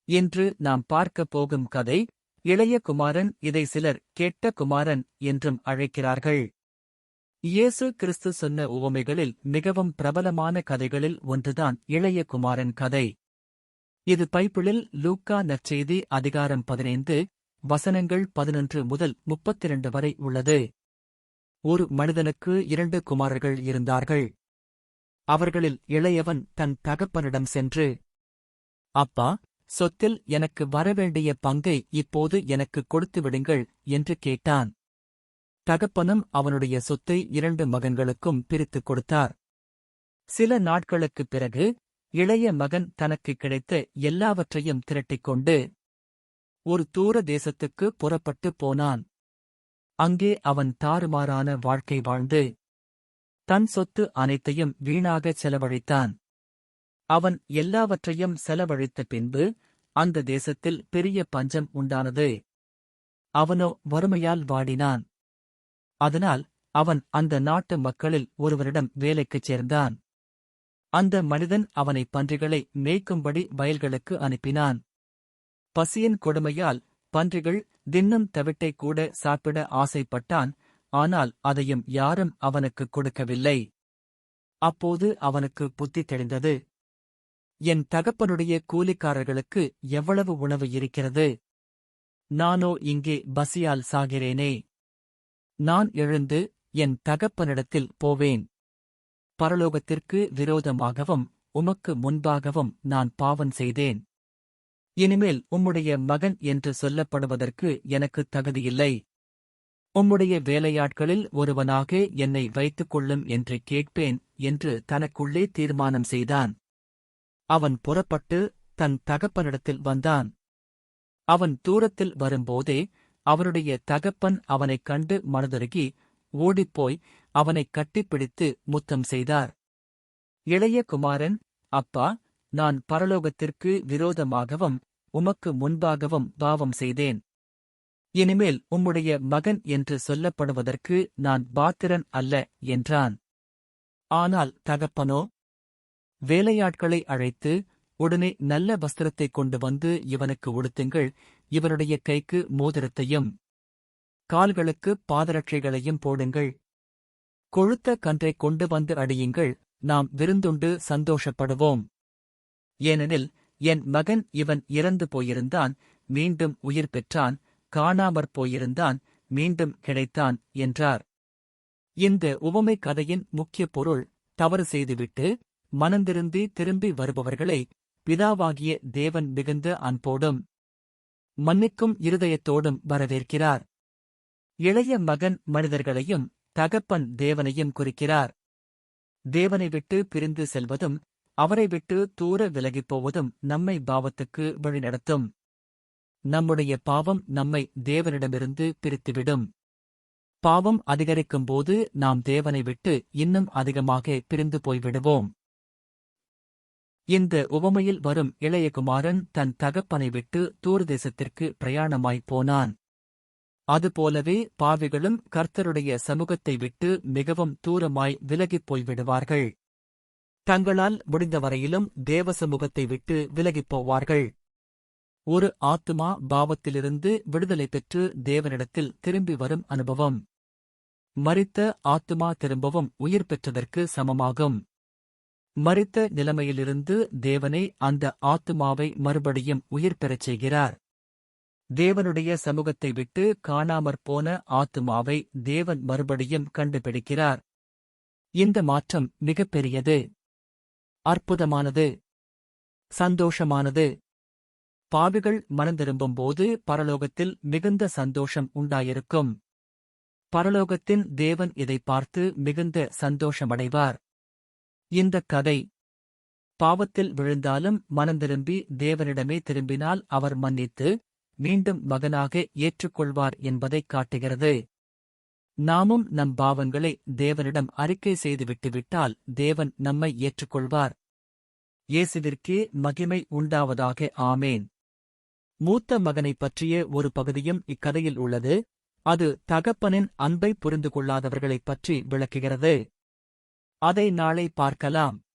இன்று நாம் பார்க்கப் போகும் கதை, இளைய குமாரன். இதை சிலர் கெட்ட குமாரன் என்றும் அழைக்கிறார்கள். இயேசு கிறிஸ்து சொன்ன உவமைகளில் மிகவும் பிரபலமான கதைகளில் ஒன்றுதான் இளைய குமாரன் கதை. இது பைபிளில் லூக்கா நற்செய்தி அதிகாரம் 15, வசனங்கள் 11 முதல் 32 வரை உள்ளது. ஒரு மனிதனுக்கு 2 குமாரர்கள் இருந்தார்கள். அவர்களில் இளையவன் தன் தகப்பனிடம் சென்று, அப்பா, சொத்தில் எனக்கு வரவேண்டிய பங்கை இப்போது எனக்கு கொடுத்து விடுங்கள் என்று கேட்டான். தகப்பனும் அவனுடைய சொத்தை 2 மகன்களுக்கும் பிரித்துக் கொடுத்தார். சில நாட்களுக்குப் பிறகு இளைய மகன் தனக்கு கிடைத்த எல்லாவற்றையும் திரட்டிக்கொண்டு ஒரு தூர தேசத்துக்கு புறப்பட்டு போனான். அங்கே அவன் தாறுமாறான வாழ்க்கை வாழ்ந்து தன் சொத்து அனைத்தையும் வீணாகச் செலவழித்தான். அவன் எல்லாவற்றையும் செலவழித்த பின்பு அந்த தேசத்தில் பெரிய பஞ்சம் உண்டானது. அவனோ வறுமையால் வாடினான். அதனால் அவன் அந்த நாட்டு மக்களில் ஒருவரிடம் வேலைக்குச் சேர்ந்தான். அந்த மனிதன் அவனை பன்றிகளை மேய்க்கும்படி வயல்களுக்கு அனுப்பினான். பசியின் கொடுமையால் பன்றிகள் தின்னும் தவிட்டை கூட சாப்பிட ஆசைப்பட்டான். ஆனால் அதையும் யாரும் அவனுக்குக் கொடுக்கவில்லை. அப்போது அவனுக்கு புத்தி தெளிந்தது. என் தகப்பனுடைய கூலிக்காரர்களுக்கு எவ்வளவு உணவு இருக்கிறது? நானோ இங்கே பசியால் சாகிறேனே. நான் எழுந்து என் தகப்பனிடத்தில் போவேன். பரலோகத்திற்கு விரோதமாகவும் உமக்கு முன்பாகவும் நான் பாவம் செய்தேன். இனிமேல் உம்முடைய மகன் என்று சொல்லப்படுவதற்கு எனக்கு தகுதியில்லை. உம்முடைய வேலையாட்களில் ஒருவனாக என்னை வைத்துக் கொள்ளும் என்று கேட்பேன் என்று தனக்குள்ளே தீர்மானம் செய்தான். அவன் புறப்பட்டு தன் தகப்பனிடத்தில் வந்தான். அவன் தூரத்தில் வரும்போதே அவனுடைய தகப்பன் அவனைக் கண்டு மனதுருகி ஓடிப்போய் அவனைக் கட்டிப்பிடித்து முத்தம் செய்தார். இளைய குமாரன், அப்பா, நான் பரலோகத்திற்கு விரோதமாகவும் உமக்கு முன்பாகவும் பாவம் செய்தேன். இனிமேல் உம்முடைய மகன் என்று சொல்லப்படுவதற்கு நான் பாத்திரன் அல்ல என்றான். ஆனால் தகப்பனோ, வேலையாட்களை அழைத்து, உடனே நல்ல வஸ்திரத்தைக் கொண்டு வந்து இவனுக்கு உடுத்துங்கள், இவனுடைய கைக்கு மோதிரத்தையும் கால்களுக்கு பாதரட்சைகளையும் போடுங்கள். கொழுத்த கன்றைக் கொண்டு வந்து அடியுங்கள், நாம் விருந்துண்டு சந்தோஷப்படுவோம். ஏனெனில் என் மகன் இவன் இறந்து போயிருந்தான், மீண்டும் உயிர் பெற்றான், காணாமற் போயிருந்தான், மீண்டும் கிடைத்தான் என்றார். இந்த உவமை கதையின் முக்கிய பொருள், தவறு செய்துவிட்டு மனந்திருந்தி திரும்பி வருபவர்களை பிதாவாகிய தேவன் மிகுந்த அன்போடும் மன்னிக்கும் இருதயத்தோடும் வரவேற்கிறார். இளைய மகன் மனிதர்களையும் தகப்பன் தேவனையும் குறிக்கிறார். தேவனை விட்டு பிரிந்து செல்வதும் அவரை விட்டு தூர விலகிப் போவதும் நம்மை பாவத்துக்கு வழிநடத்தும். நம்முடைய பாவம் நம்மை தேவனிடமிருந்து பிரித்துவிடும். பாவம் அதிகரிக்கும்போது நாம் தேவனை விட்டு இன்னும் அதிகமாக பிரிந்து போய்விடுவோம். இந்த உவமையில் வரும் இளையகுமாரன் தன் தகப்பனை விட்டு தூரதேசத்திற்கு பிரயாணமாய்ப் போனான். அதுபோலவே பாவிகளும் கர்த்தருடைய சமூகத்தை விட்டு மிகவும் தூரமாய் விலகிப் போய்விடுவார்கள். தங்களால் முடிந்தவரையிலும் தேவ சமூகத்தை விட்டு விலகிப் போவார்கள். ஒரு ஆத்துமா பாவத்திலிருந்து விடுதலை பெற்று தேவனிடத்தில் திரும்பி வரும் அனுபவம் மரித்த ஆத்துமா திரும்பவும் உயிர் பெற்றதற்கு சமமாகும். மரித்த நிலைமையிலிருந்து தேவனே அந்த ஆத்துமாவை மறுபடியும் உயிர் பெறச் செய்கிறார். தேவனுடைய சமூகத்தை விட்டு காணாமற்போன ஆத்துமாவை தேவன் மறுபடியும் கண்டுபிடிக்கிறார். இந்த மாற்றம் மிகப்பெரியது, அற்புதமானது, சந்தோஷமானது. பாவிகள் மனந்திரும்பும்போது பரலோகத்தில் மிகுந்த சந்தோஷம் உண்டாயிருக்கும். பரலோகத்தின் தேவன் இதை பார்த்து மிகுந்த சந்தோஷமடைவார். இந்தக் கதை பாவத்தில் விழுந்தாலும் மனந்திரும்பி தேவனிடமே திரும்பினால் அவர் மன்னித்து மீண்டும் மகனாக ஏற்றுக்கொள்வார் என்பதைக் காட்டுகிறது. நாமும் நம் பாவங்களை தேவனிடம் அறிக்கை செய்துவிட்டுவிட்டால் தேவன் நம்மை ஏற்றுக்கொள்வார். இயேசுவிற்கே மகிமை உண்டாவதாக. ஆமேன். மூத்த மகனைப் பற்றிய ஒரு பகுதியும் இக்கதையில் உள்ளது. அது தகப்பனின் அன்பை புரிந்து கொள்ளாதவர்களைப் பற்றி விளக்குகிறது. அதை நாளை பார்க்கலாம்.